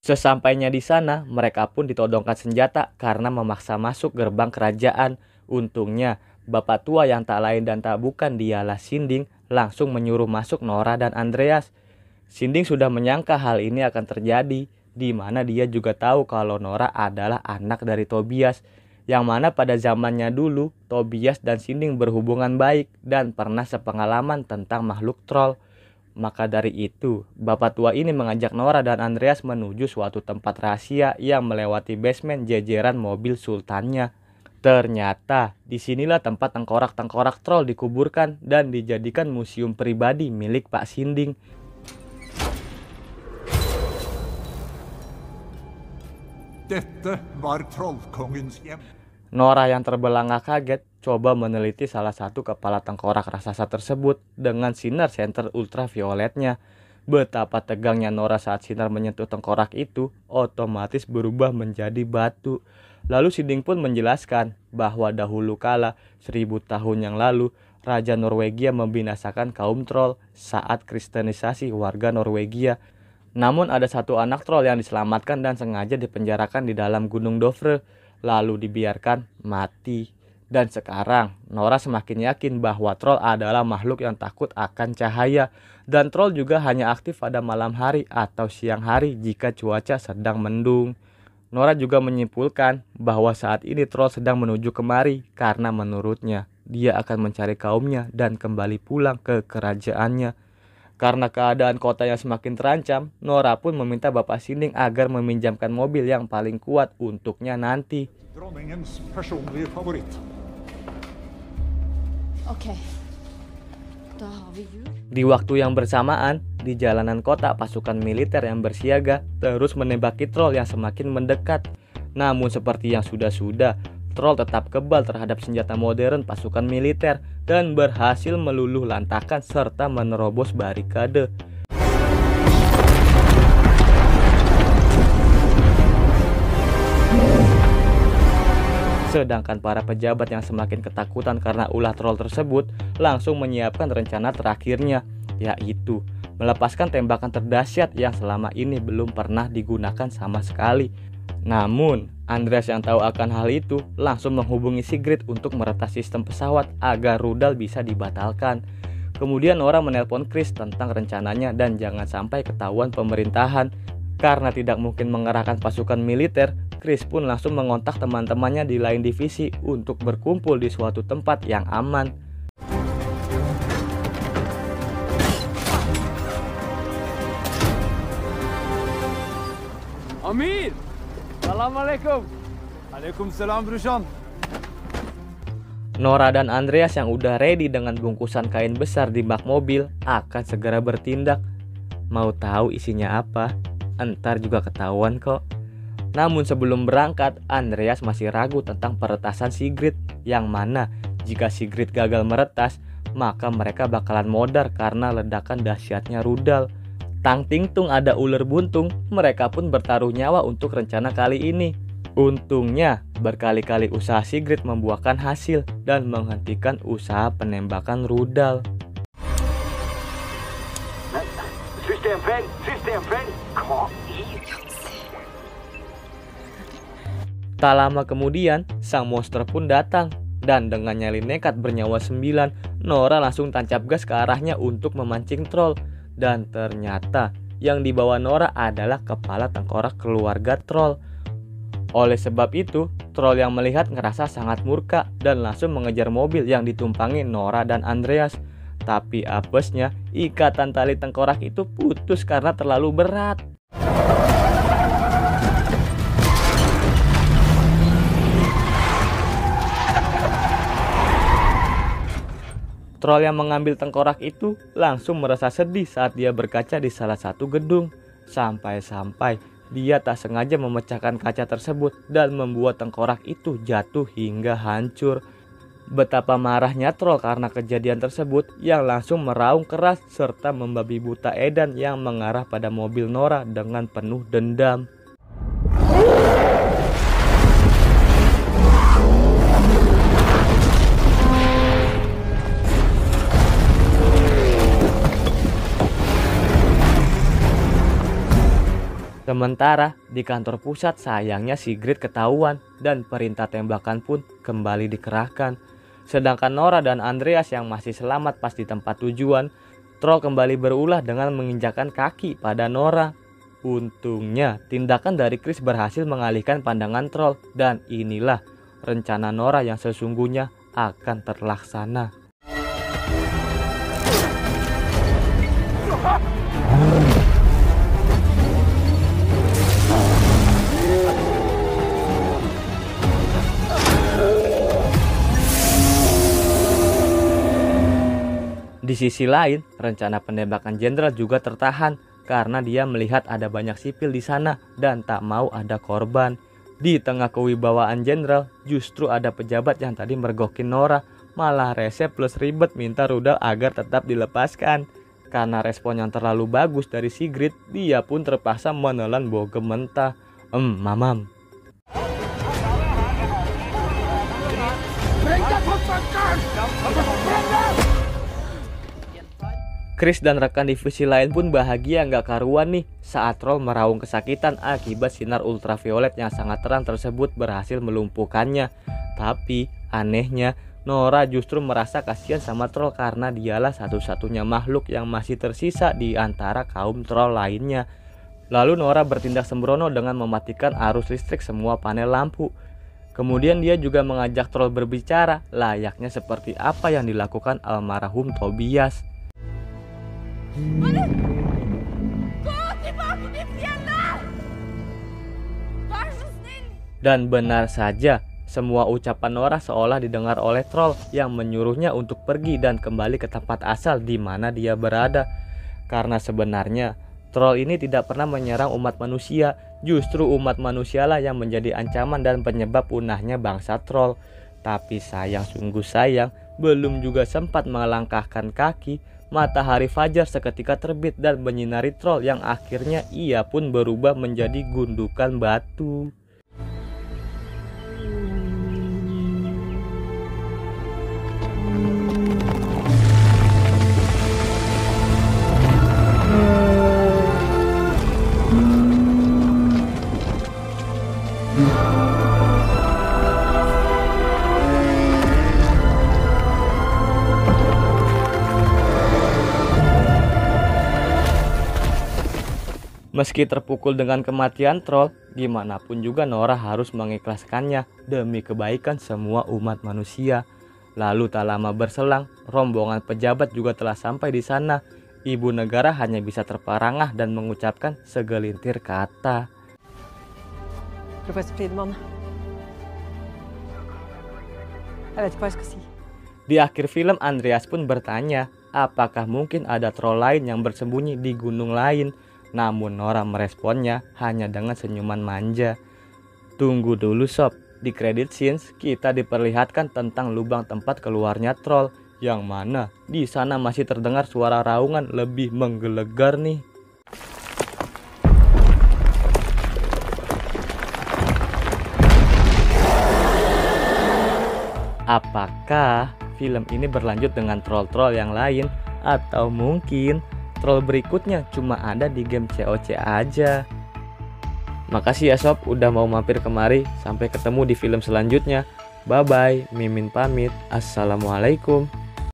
Sesampainya di sana, mereka pun ditodongkan senjata karena memaksa masuk gerbang kerajaan. Untungnya, bapak tua yang tak lain dan tak bukan dialah Sinding langsung menyuruh masuk Nora dan Andreas. Sinding sudah menyangka hal ini akan terjadi, di mana dia juga tahu kalau Nora adalah anak dari Tobias, yang mana pada zamannya dulu Tobias dan Sinding berhubungan baik dan pernah sepengalaman tentang makhluk troll. Maka dari itu, bapak tua ini mengajak Nora dan Andreas menuju suatu tempat rahasia yang melewati basement jejeran mobil sultannya. Ternyata, disinilah tempat tengkorak-tengkorak troll dikuburkan dan dijadikan museum pribadi milik Pak Sinding. Dette var trollkongens hjem. Nora yang terbelenggu kaget coba meneliti salah satu kepala tengkorak raksasa tersebut dengan sinar senter ultravioletnya. Betapa tegangnya Nora saat sinar menyentuh tengkorak itu otomatis berubah menjadi batu. Lalu Sinding pun menjelaskan bahwa dahulu kala 1000 tahun yang lalu Raja Norwegia membinasakan kaum troll saat kristenisasi warga Norwegia. Namun ada satu anak troll yang diselamatkan dan sengaja dipenjarakan di dalam Gunung Dovre, lalu dibiarkan mati. Dan sekarang Nora semakin yakin bahwa troll adalah makhluk yang takut akan cahaya, dan troll juga hanya aktif pada malam hari atau siang hari jika cuaca sedang mendung. Nora juga menyimpulkan bahwa saat ini troll sedang menuju kemari karena menurutnya dia akan mencari kaumnya dan kembali pulang ke kerajaannya. Karena keadaan kota yang semakin terancam, Nora pun meminta Bapak Sinding agar meminjamkan mobil yang paling kuat untuknya nanti. Dronningens personlige favoritt. Oke. Da har vi hjul. Di waktu yang bersamaan, di jalanan kota pasukan militer yang bersiaga terus menembaki troll yang semakin mendekat. Namun seperti yang sudah-sudah, troll tetap kebal terhadap senjata modern pasukan militer dan berhasil meluluh lantakkan serta menerobos barikade. Sedangkan para pejabat yang semakin ketakutan karena ulah troll tersebut langsung menyiapkan rencana terakhirnya, yaitu melepaskan tembakan terdahsyat yang selama ini belum pernah digunakan sama sekali. Namun, Andreas yang tahu akan hal itu langsung menghubungi Sigrid untuk meretas sistem pesawat agar rudal bisa dibatalkan. Kemudian Nora menelpon Chris tentang rencananya dan jangan sampai ketahuan pemerintahan. Karena tidak mungkin mengerahkan pasukan militer, Chris pun langsung mengontak teman-temannya di lain divisi untuk berkumpul di suatu tempat yang aman. Amir! Assalamualaikum. Waalaikumsalam brorsan. Nora dan Andreas yang udah ready dengan bungkusan kain besar di bak mobil akan segera bertindak. Mau tahu isinya apa? Entar juga ketahuan kok. Namun sebelum berangkat, Andreas masih ragu tentang peretasan Sigrid, yang mana jika Sigrid gagal meretas, maka mereka bakalan modar karena ledakan dahsyatnya rudal. Tang ting tung ada ular buntung, mereka pun bertaruh nyawa untuk rencana kali ini. Untungnya, berkali-kali usaha Sigrid membuahkan hasil dan menghentikan usaha penembakan rudal. System Hva i? Tak lama kemudian, sang monster pun datang. Dan dengan nyali nekat bernyawa 9, Nora langsung tancap gas ke arahnya untuk memancing troll. Dan ternyata yang dibawa Nora adalah kepala tengkorak keluarga troll. Oleh sebab itu, troll yang melihat ngerasa sangat murka dan langsung mengejar mobil yang ditumpangi Nora dan Andreas. Tapi apesnya, ikatan tali tengkorak itu putus karena terlalu berat. Troll yang mengambil tengkorak itu langsung merasa sedih saat dia berkaca di salah satu gedung. Sampai-sampai dia tak sengaja memecahkan kaca tersebut dan membuat tengkorak itu jatuh hingga hancur. Betapa marahnya troll karena kejadian tersebut yang langsung meraung keras serta membabi buta Edan yang mengarah pada mobil Nora dengan penuh dendam. Sementara di kantor pusat sayangnya Sigrid ketahuan dan perintah tembakan pun kembali dikerahkan. Sedangkan Nora dan Andreas yang masih selamat pas di tempat tujuan, troll kembali berulah dengan menginjakkan kaki pada Nora. Untungnya tindakan dari Chris berhasil mengalihkan pandangan troll dan inilah rencana Nora yang sesungguhnya akan terlaksana. Di sisi lain, rencana penembakan jenderal juga tertahan karena dia melihat ada banyak sipil di sana dan tak mau ada korban. Di tengah kewibawaan jenderal, justru ada pejabat yang tadi mergokin Nora, malah rese plus ribet minta rudal agar tetap dilepaskan. Karena respon yang terlalu bagus dari Sigrid, dia pun terpaksa menelan bogem mentah. Mamam. Chris dan rekan divisi lain pun bahagia nggak karuan nih saat troll meraung kesakitan akibat sinar ultraviolet yang sangat terang tersebut berhasil melumpuhkannya. Tapi anehnya Nora justru merasa kasihan sama troll karena dialah satu-satunya makhluk yang masih tersisa di antara kaum troll lainnya. Lalu Nora bertindak sembrono dengan mematikan arus listrik semua panel lampu. Kemudian dia juga mengajak troll berbicara layaknya seperti apa yang dilakukan almarhum Tobias. Dan benar saja, semua ucapan Nora seolah didengar oleh troll yang menyuruhnya untuk pergi dan kembali ke tempat asal di mana dia berada. Karena sebenarnya troll ini tidak pernah menyerang umat manusia, justru umat manusialah yang menjadi ancaman dan penyebab punahnya bangsa troll. Tapi sayang sungguh sayang, belum juga sempat melangkahkan kaki, matahari fajar seketika terbit dan menyinari troll yang akhirnya ia pun berubah menjadi gundukan batu. Meski terpukul dengan kematian troll, gimana pun juga Nora harus mengikhlaskannya demi kebaikan semua umat manusia. Lalu tak lama berselang, rombongan pejabat juga telah sampai di sana. Ibu negara hanya bisa terperangah dan mengucapkan segelintir kata. Profesor Friedman. Di akhir film, Andreas pun bertanya, apakah mungkin ada troll lain yang bersembunyi di gunung lain? Namun Nora meresponnya hanya dengan senyuman manja. Tunggu dulu sob, di credit scenes kita diperlihatkan tentang lubang tempat keluarnya troll, yang mana di sana masih terdengar suara raungan lebih menggelegar nih. Apakah film ini berlanjut dengan troll-troll yang lain, atau mungkin troll berikutnya cuma ada di game COC aja? Makasih ya sob udah mau mampir kemari. Sampai ketemu di film selanjutnya. Bye bye, Mimin pamit. Assalamualaikum.